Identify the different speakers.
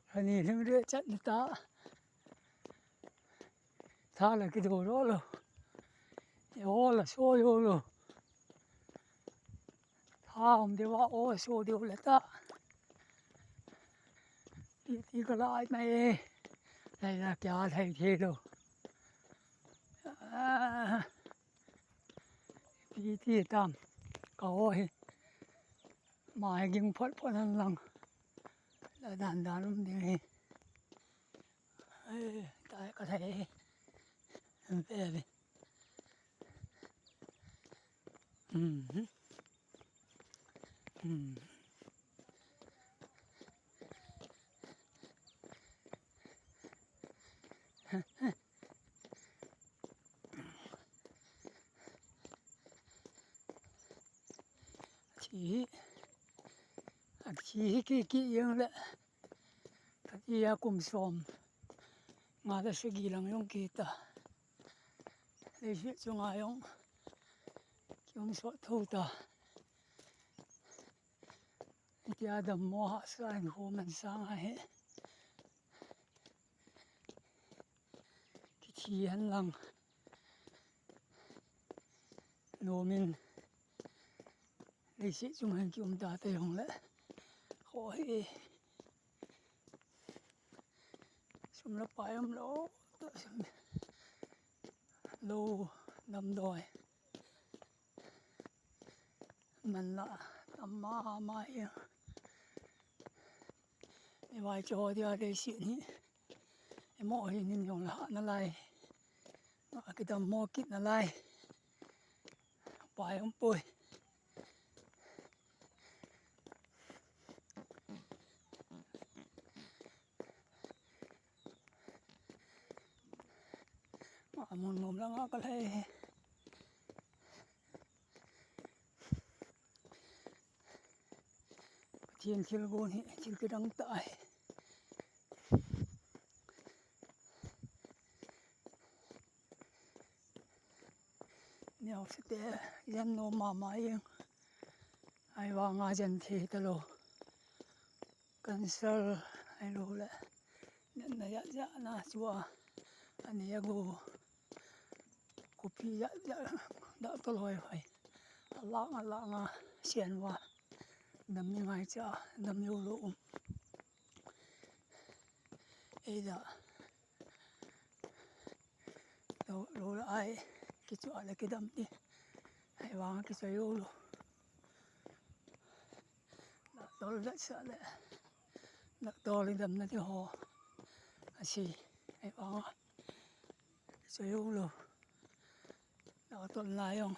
Speaker 1: Hani hưng rễ chặt ta tha là cái đồ đó rồi ô là số vô rồi tha không thìว่าô số điều là ta thì cái lại mày này là kia thầy thế rồi thì tam coi mà ging phát phát hàng lăng là đàn đàn luôn đi tại có thể về đi chỉ cái yên lệ thì cũng xóm mà ta sẽ ghi lòng yung kita để sẽ cho ngài yung số thu ta thì đầm mò hạ sang hồ mình sang hay cái chi hắn lăng nô mình để sẽ cho ngài chúng ta tới hồng lệ khỏi chúng nó phải ông lỗ lô nằm đòi mình là tầm mà yên cái vai trò thì ở đây xịn ý mọi hình dùng là nó lại cái tầm mò kít nó lại phải ông bồi mà một ngụm nó có thể thiên khiêu gôn hiện trên cái đăng tại nhau sẽ té dân nô mà mãi ai vào ngã dân thì tao lo cancer ai lo lại nên là dạ na chua anh ấy kopi dạ đã tao lo phải lạng xiên vào đâm như ngay cha đâm yêu lũ ấy đó đâu lại cái chỗ là cái đâm đi hay vào cái chỗ yêu lũ đó là sợ đấy đặt to lên đâm nó thì họ xì hay vào cái chỗ yêu lũ đó tuần lại không